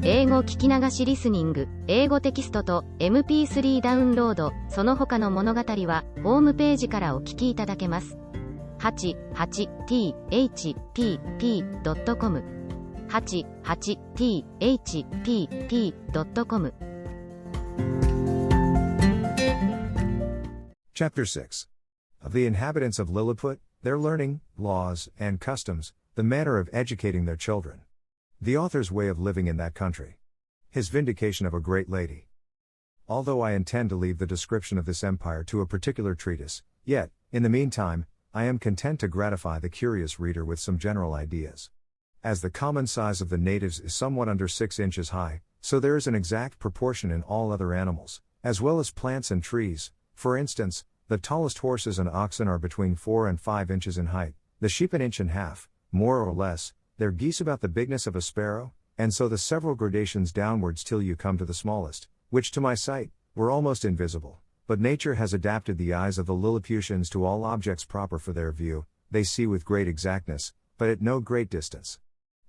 英語聞き流しリスニング、英語テキストと MP3 ダウンロード、その他の物語はホームページからお聞きいただけます。88thpp.com 88thpp.com Chapter 6. Of the inhabitants of Lilliput, their learning, laws, and customs, the manner of educating their children. The author's way of living in that country. His vindication of a great lady. Although I intend to leave the description of this empire to a particular treatise, yet, in the meantime, I am content to gratify the curious reader with some general ideas. As the common size of the natives is somewhat under 6 inches high, so there is an exact proportion in all other animals, as well as plants and trees. For instance, the tallest horses and oxen are between 4 and 5 inches in height, the sheep an inch and a half, more or less, their geese about the bigness of a sparrow, and so the several gradations downwards till you come to the smallest, which to my sight, were almost invisible. But nature has adapted the eyes of the Lilliputians to all objects proper for their view, they see with great exactness, but at no great distance.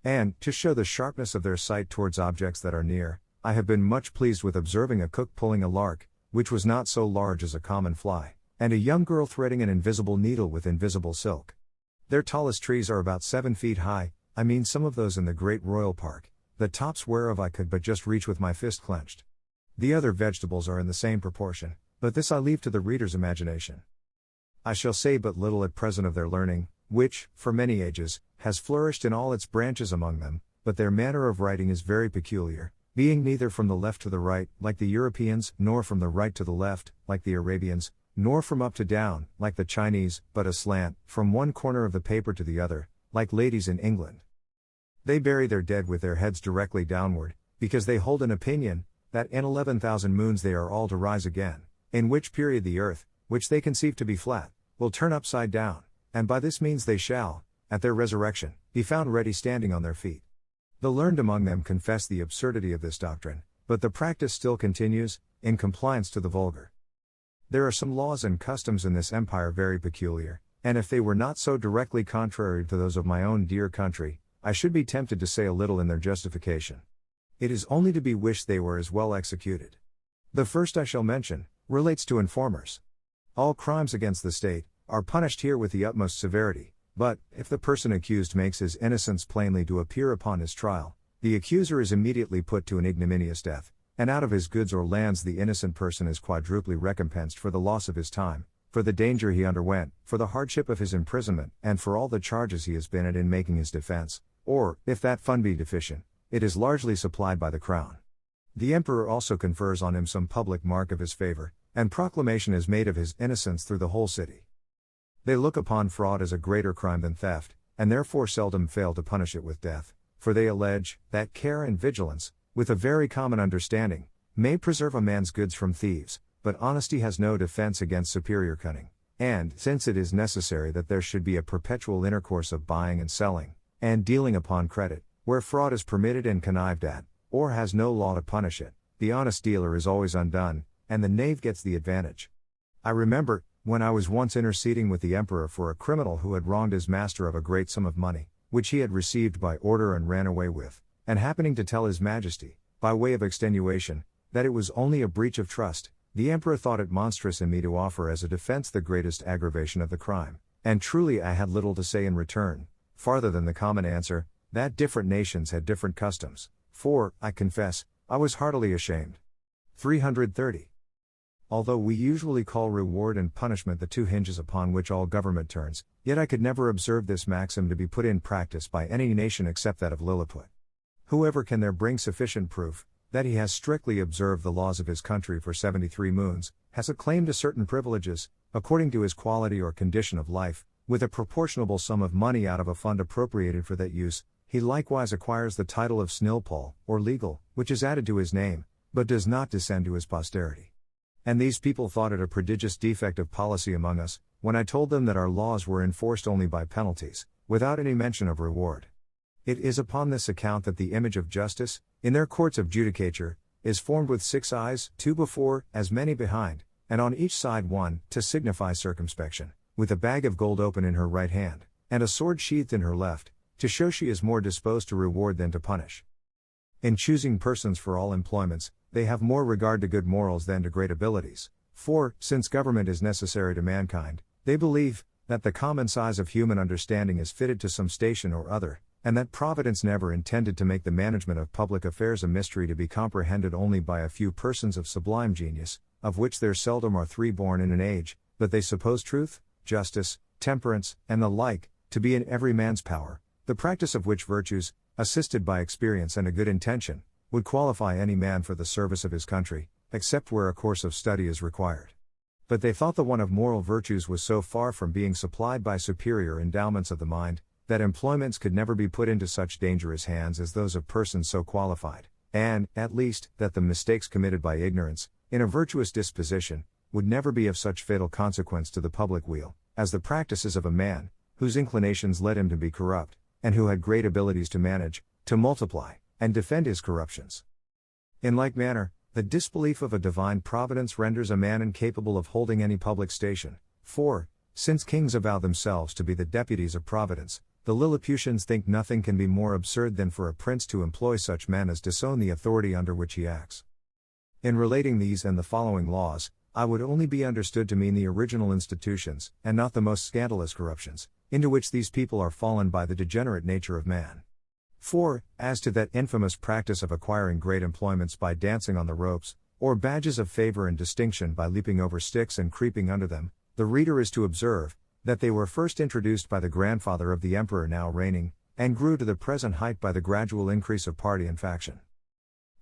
And, to show the sharpness of their sight towards objects that are near, I have been much pleased with observing a cook pulling a lark, which was not so large as a common fly, and a young girl threading an invisible needle with invisible silk. Their tallest trees are about 7 feet high, I mean some of those in the great royal park, the tops whereof I could but just reach with my fist clenched. The other vegetables are in the same proportion, but this I leave to the reader's imagination. I shall say but little at present of their learning, which, for many ages, has flourished in all its branches among them, but their manner of writing is very peculiar, being neither from the left to the right, like the Europeans, nor from the right to the left, like the Arabians, nor from up to down, like the Chinese, but aslant, from one corner of the paper to the other, like ladies in England. They bury their dead with their heads directly downward, because they hold an opinion, that in 11,000 moons they are all to rise again, in which period the earth, which they conceive to be flat, will turn upside down, and by this means they shall, at their resurrection, be found ready standing on their feet. The learned among them confess the absurdity of this doctrine, but the practice still continues, in compliance to the vulgar. There are some laws and customs in this empire very peculiar, and if they were not so directly contrary to those of my own dear country, I should be tempted to say a little in their justification. It is only to be wished they were as well executed. The first I shall mention, relates to informers. All crimes against the state, are punished here with the utmost severity, but, if the person accused makes his innocence plainly to appear upon his trial, the accuser is immediately put to an ignominious death, and out of his goods or lands the innocent person is quadruply recompensed for the loss of his time, for the danger he underwent, for the hardship of his imprisonment, and for all the charges he has been at in making his defense, or, if that fund be deficient, it is largely supplied by the crown. The emperor also confers on him some public mark of his favor, and proclamation is made of his innocence through the whole city. They look upon fraud as a greater crime than theft, and therefore seldom fail to punish it with death, for they allege, that care and vigilance, with a very common understanding, may preserve a man's goods from thieves, but honesty has no defense against superior cunning, and, since it is necessary that there should be a perpetual intercourse of buying and selling, and dealing upon credit, where fraud is permitted and connived at, or has no law to punish it, the honest dealer is always undone, and the knave gets the advantage. I remember, when I was once interceding with the emperor for a criminal who had wronged his master of a great sum of money, which he had received by order and ran away with, and happening to tell his majesty, by way of extenuation, that it was only a breach of trust, the emperor thought it monstrous in me to offer as a defense the greatest aggravation of the crime, and truly I had little to say in return, farther than the common answer, that different nations had different customs, for, I confess, I was heartily ashamed. 330. Although we usually call reward and punishment the two hinges upon which all government turns, yet I could never observe this maxim to be put in practice by any nation except that of Lilliput. Whoever can there bring sufficient proof, that he has strictly observed the laws of his country for 73 moons, has a claim to certain privileges, according to his quality or condition of life, with a proportionable sum of money out of a fund appropriated for that use, he likewise acquires the title of snilpol, or legal, which is added to his name, but does not descend to his posterity. And these people thought it a prodigious defect of policy among us, when I told them that our laws were enforced only by penalties, without any mention of reward. It is upon this account that the image of justice, in their courts of judicature, is formed with 6 eyes, 2 before, as many behind, and on each side 1, to signify circumspection, with a bag of gold open in her right hand, and a sword sheathed in her left, to show she is more disposed to reward than to punish. In choosing persons for all employments, they have more regard to good morals than to great abilities. 4. Since government is necessary to mankind, they believe that the common size of human understanding is fitted to some station or other, and that Providence never intended to make the management of public affairs a mystery to be comprehended only by a few persons of sublime genius, of which there seldom are 3 born in an age, but they suppose truth, justice, temperance, and the like, to be in every man's power, the practice of which virtues, assisted by experience and a good intention, would qualify any man for the service of his country, except where a course of study is required. But they thought the want of moral virtues was so far from being supplied by superior endowments of the mind, that employments could never be put into such dangerous hands as those of persons so qualified, and, at least, that the mistakes committed by ignorance, in a virtuous disposition, would never be of such fatal consequence to the public weal, as the practices of a man, whose inclinations led him to be corrupt, and who had great abilities to manage, to multiply, and defend his corruptions. In like manner, the disbelief of a divine providence renders a man incapable of holding any public station. 4. Since kings avow themselves to be the deputies of Providence, the Lilliputians think nothing can be more absurd than for a prince to employ such men as disown the authority under which he acts. In relating these and the following laws, I would only be understood to mean the original institutions, and not the most scandalous corruptions, into which these people are fallen by the degenerate nature of man. 4. As to that infamous practice of acquiring great employments by dancing on the ropes, or badges of favor and distinction by leaping over sticks and creeping under them, the reader is to observe, that they were first introduced by the grandfather of the emperor now reigning, and grew to the present height by the gradual increase of party and faction.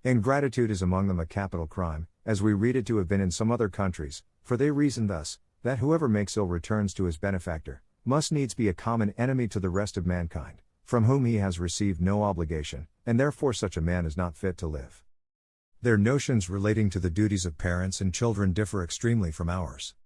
Ingratitude is among them a capital crime, as we read it to have been in some other countries, for they reason thus, that whoever makes ill returns to his benefactor, must needs be a common enemy to the rest of mankind, from whom he has received no obligation, and therefore such a man is not fit to live. Their notions relating to the duties of parents and children differ extremely from ours.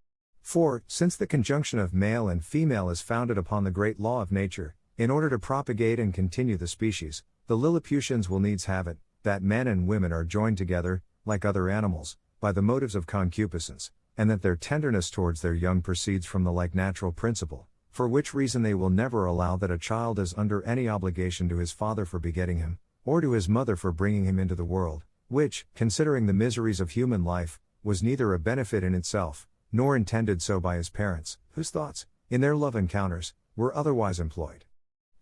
4. Since the conjunction of male and female is founded upon the great law of nature, in order to propagate and continue the species, the Lilliputians will needs have it, that men and women are joined together, like other animals, by the motives of concupiscence, and that their tenderness towards their young proceeds from the like natural principle, for which reason they will never allow that a child is under any obligation to his father for begetting him, or to his mother for bringing him into the world, which, considering the miseries of human life, was neither a benefit in itself, nor intended so by his parents, whose thoughts, in their love encounters, were otherwise employed.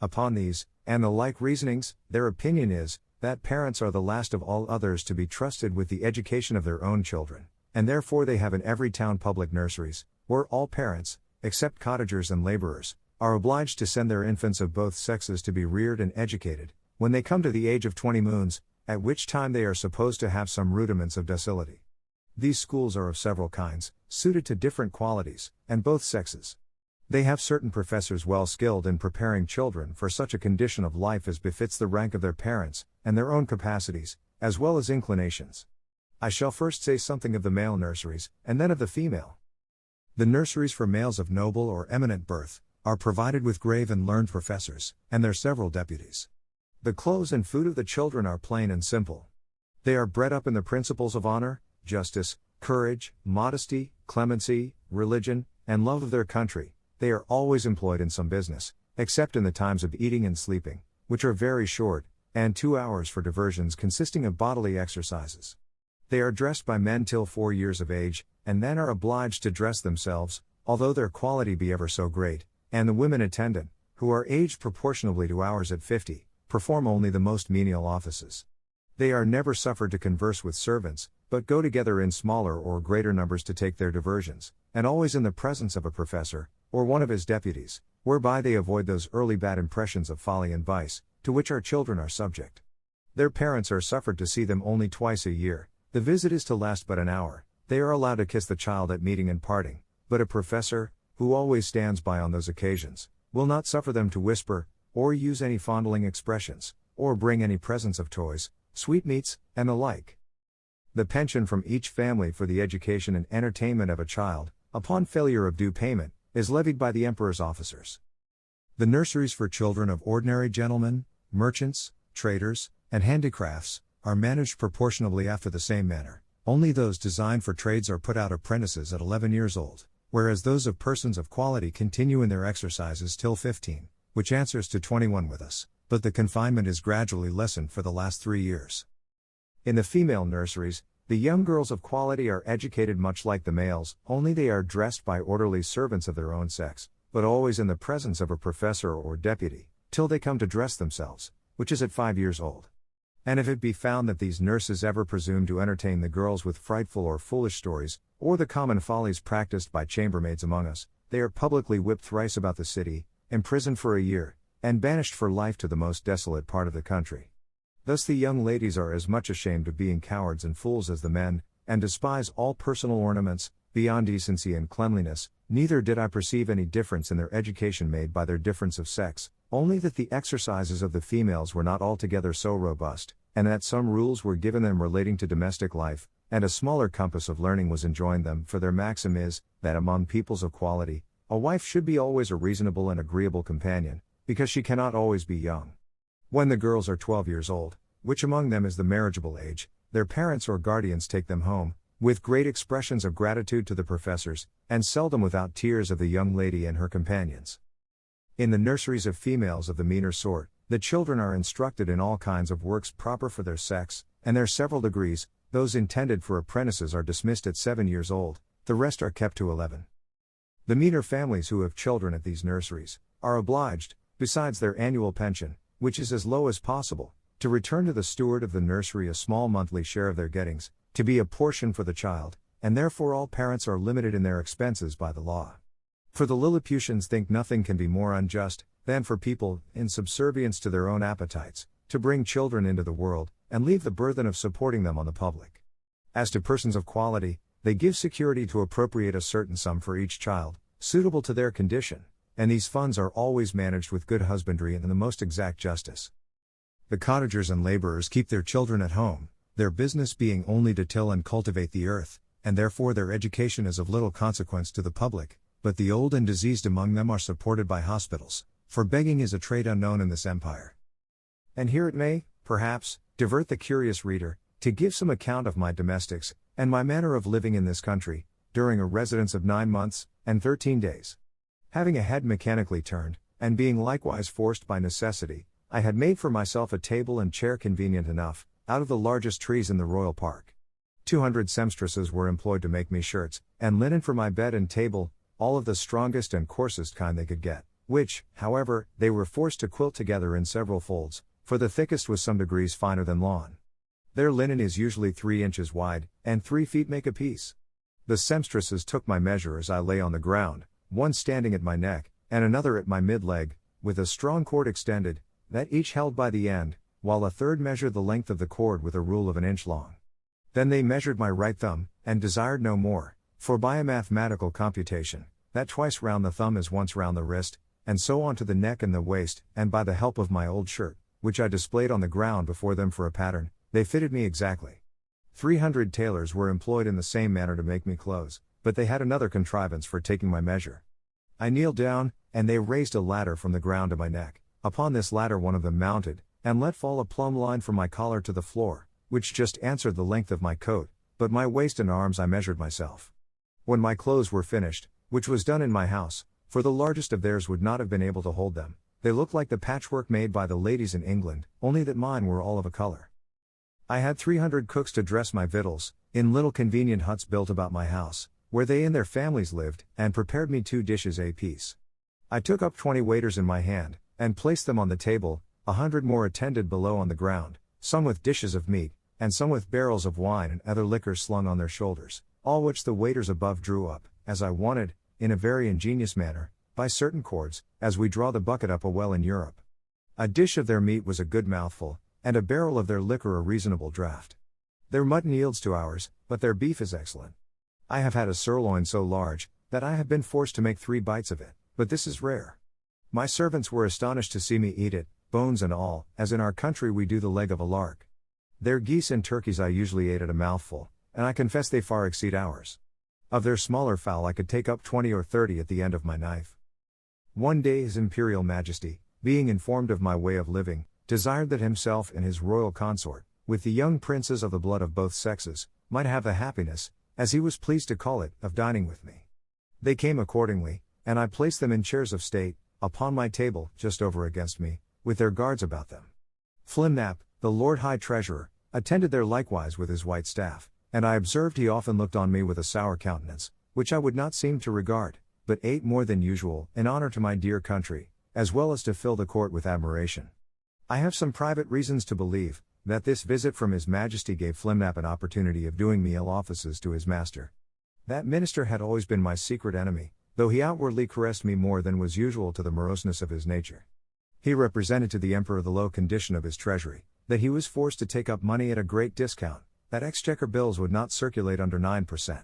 Upon these, and the like reasonings, their opinion is, that parents are the last of all others to be trusted with the education of their own children, and therefore they have in every town public nurseries, where all parents, except cottagers and laborers, are obliged to send their infants of both sexes to be reared and educated, when they come to the age of 20 moons, at which time they are supposed to have some rudiments of docility. These schools are of several kinds, suited to different qualities, and both sexes. They have certain professors well skilled in preparing children for such a condition of life as befits the rank of their parents, and their own capacities, as well as inclinations. I shall first say something of the male nurseries, and then of the female. The nurseries for males of noble or eminent birth, are provided with grave and learned professors, and their several deputies. The clothes and food of the children are plain and simple. They are bred up in the principles of honor, justice, courage, modesty, clemency, religion, and love of their country. They are always employed in some business, except in the times of eating and sleeping, which are very short, and 2 hours for diversions consisting of bodily exercises. They are dressed by men till 4 years of age, and then are obliged to dress themselves, although their quality be ever so great, and the women attendant, who are aged proportionably to ours at 50, perform only the most menial offices. They are never suffered to converse with servants, but go together in smaller or greater numbers to take their diversions, and always in the presence of a professor, or one of his deputies, whereby they avoid those early bad impressions of folly and vice, to which our children are subject. Their parents are suffered to see them only twice a year, the visit is to last but an hour, they are allowed to kiss the child at meeting and parting, but a professor, who always stands by on those occasions, will not suffer them to whisper, or use any fondling expressions, or bring any presents of toys, sweetmeats, and the like. The pension from each family for the education and entertainment of a child, upon failure of due payment, is levied by the emperor's officers. The nurseries for children of ordinary gentlemen, merchants, traders, and handicrafts, are managed proportionably after the same manner. Only those designed for trades are put out apprentices at 11 years old, whereas those of persons of quality continue in their exercises till 15, which answers to 21 with us, but the confinement is gradually lessened for the last 3 years. In the female nurseries, the young girls of quality are educated much like the males, only they are dressed by orderly servants of their own sex, but always in the presence of a professor or deputy, till they come to dress themselves, which is at 5 years old. And if it be found that these nurses ever presume to entertain the girls with frightful or foolish stories, or the common follies practiced by chambermaids among us, they are publicly whipped thrice about the city, imprisoned for a year, and banished for life to the most desolate part of the country. Thus the young ladies are as much ashamed of being cowards and fools as the men, and despise all personal ornaments, beyond decency and cleanliness. Neither did I perceive any difference in their education made by their difference of sex, only that the exercises of the females were not altogether so robust, and that some rules were given them relating to domestic life, and a smaller compass of learning was enjoined them, for their maxim is, that among peoples of quality, a wife should be always a reasonable and agreeable companion, because she cannot always be young. When the girls are 12 years old, which among them is the marriageable age, their parents or guardians take them home, with great expressions of gratitude to the professors, and seldom without tears of the young lady and her companions. In the nurseries of females of the meaner sort, the children are instructed in all kinds of works proper for their sex, and their several degrees. Those intended for apprentices are dismissed at 7 years old, the rest are kept to 11. The meaner families who have children at these nurseries, are obliged, besides their annual pension, which is as low as possible, to return to the steward of the nursery a small monthly share of their gettings, to be a portion for the child, and therefore all parents are limited in their expenses by the law. For the Lilliputians think nothing can be more unjust, than for people, in subservience to their own appetites, to bring children into the world, and leave the burthen of supporting them on the public. As to persons of quality, they give security to appropriate a certain sum for each child, suitable to their condition, and these funds are always managed with good husbandry and the most exact justice. The cottagers and laborers keep their children at home, their business being only to till and cultivate the earth, and therefore their education is of little consequence to the public, but the old and diseased among them are supported by hospitals, for begging is a trade unknown in this empire. And here it may, perhaps, divert the curious reader, to give some account of my domestics, and my manner of living in this country, during a residence of 9 months, and 13 days. Having a head mechanically turned, and being likewise forced by necessity, I had made for myself a table and chair convenient enough, out of the largest trees in the royal park. 200 seamstresses were employed to make me shirts, and linen for my bed and table, all of the strongest and coarsest kind they could get, which, however, they were forced to quilt together in several folds, for the thickest was some degrees finer than lawn. Their linen is usually 3 inches wide, and 3 feet make a piece. The seamstresses took my measure as I lay on the ground, one standing at my neck, and another at my mid-leg, with a strong cord extended, that each held by the end, while a third measured the length of the cord with a rule of 1 inch long. Then they measured my right thumb, and desired no more, for by a mathematical computation, that twice round the thumb is once round the wrist, and so on to the neck and the waist, and by the help of my old shirt, which I displayed on the ground before them for a pattern, they fitted me exactly. 300 tailors were employed in the same manner to make me clothes, but they had another contrivance for taking my measure. I kneeled down, and they raised a ladder from the ground to my neck. Upon this ladder one of them mounted, and let fall a plumb line from my collar to the floor, which just answered the length of my coat, but my waist and arms I measured myself. When my clothes were finished, which was done in my house, for the largest of theirs would not have been able to hold them, they looked like the patchwork made by the ladies in England, only that mine were all of a color. I had 300 cooks to dress my victuals, in little convenient huts built about my house, where they and their families lived, and prepared me 2 dishes apiece. I took up 20 waiters in my hand, and placed them on the table, 100 more attended below on the ground, some with dishes of meat, and some with barrels of wine and other liquors slung on their shoulders, all which the waiters above drew up, as I wanted, in a very ingenious manner, by certain cords, as we draw the bucket up a well in Europe. A dish of their meat was a good mouthful, and a barrel of their liquor a reasonable draught. Their mutton yields to ours, but their beef is excellent. I have had a sirloin so large, that I have been forced to make 3 bites of it, but this is rare. My servants were astonished to see me eat it, bones and all, as in our country we do the leg of a lark. Their geese and turkeys I usually ate at a mouthful, and I confess they far exceed ours. Of their smaller fowl I could take up 20 or 30 at the end of my knife. One day His Imperial Majesty, being informed of my way of living, desired that himself and his royal consort, with the young princes of the blood of both sexes, might have the happiness, as he was pleased to call it, of dining with me. They came accordingly, and I placed them in chairs of state, upon my table, just over against me, with their guards about them. Flimnap, the Lord High Treasurer, attended there likewise with his white staff, and I observed he often looked on me with a sour countenance, which I would not seem to regard, but ate more than usual, in honor to my dear country, as well as to fill the court with admiration. I have some private reasons to believe, that this visit from His Majesty gave Flimnap an opportunity of doing me ill offices to his master. That minister had always been my secret enemy, though he outwardly caressed me more than was usual to the moroseness of his nature. He represented to the emperor the low condition of his treasury, that he was forced to take up money at a great discount, that exchequer bills would not circulate under 9%.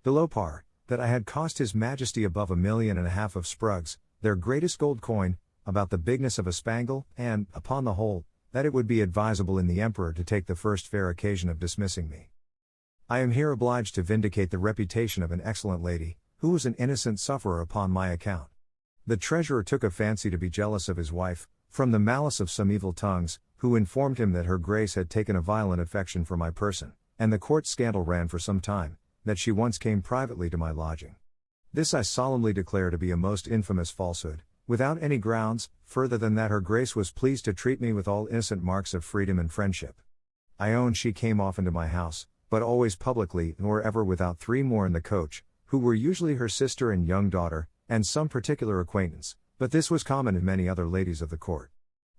Below par, that I had cost His Majesty above 1.5 million of sprugs, their greatest gold coin, about the bigness of a spangle, and, upon the whole, that it would be advisable in the emperor to take the first fair occasion of dismissing me. I am here obliged to vindicate the reputation of an excellent lady, who was an innocent sufferer upon my account. The treasurer took a fancy to be jealous of his wife, from the malice of some evil tongues, who informed him that her grace had taken a violent affection for my person, and the court scandal ran for some time, that she once came privately to my lodging. This I solemnly declare to be a most infamous falsehood, without any grounds, further than that her grace was pleased to treat me with all innocent marks of freedom and friendship. I own she came often to my house, but always publicly, nor ever without 3 more in the coach, who were usually her sister and young daughter, and some particular acquaintance, but this was common in many other ladies of the court.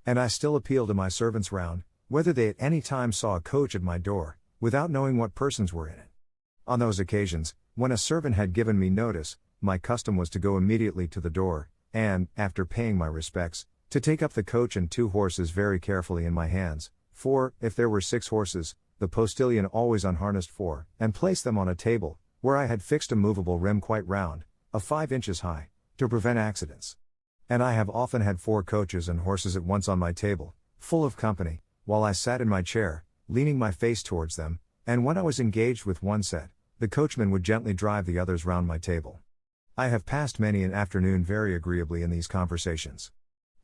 And I still appeal to my servants round, whether they at any time saw a coach at my door, without knowing what persons were in it. On those occasions, when a servant had given me notice, my custom was to go immediately to the door, and, after paying my respects, to take up the coach and 2 horses very carefully in my hands, for, if there were 6 horses, the postilion always unharnessed 4, and placed them on a table, where I had fixed a movable rim quite round, of 5 inches high, to prevent accidents. And I have often had 4 coaches and horses at once on my table, full of company, while I sat in my chair, leaning my face towards them, and when I was engaged with one set, the coachman would gently drive the others round my table. I have passed many an afternoon very agreeably in these conversations.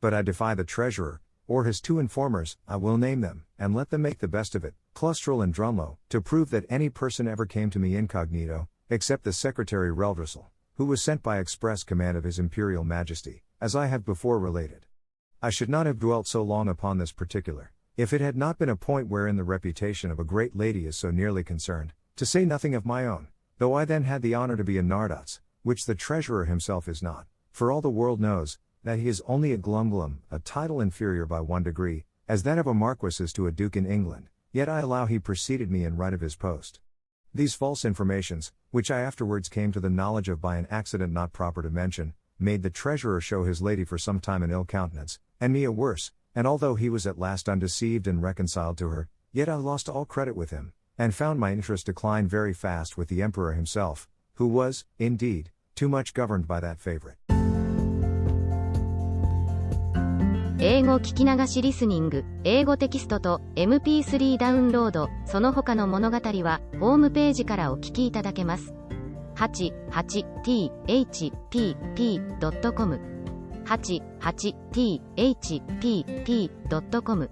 But I defy the treasurer, or his 2 informers, I will name them, and let them make the best of it, Clustrel and Drumlow, to prove that any person ever came to me incognito, except the secretary Reldresel, who was sent by express command of His Imperial Majesty, as I have before related. I should not have dwelt so long upon this particular, if it had not been a point wherein the reputation of a great lady is so nearly concerned, to say nothing of my own, though I then had the honor to be a Nardots, which the treasurer himself is not, for all the world knows, that he is only a glumglum, a title inferior by 1 degree, as that of a marquis is to a duke in England, yet I allow he preceded me in right of his post. These false informations, which I afterwards came to the knowledge of by an accident not proper to mention, made the treasurer show his lady for some time an ill countenance, and me a worse, and although he was at last undeceived and reconciled to her, yet I lost all credit with him, and found my interest decline very fast with the emperor himself, who was, indeed, too much governed by that favorite. 英語聞き流しリスニング、英語テキストと MP3 ダウンロード、その他の物語は、ホームページからお聞きいただけます。88thpp.com 88thpp.com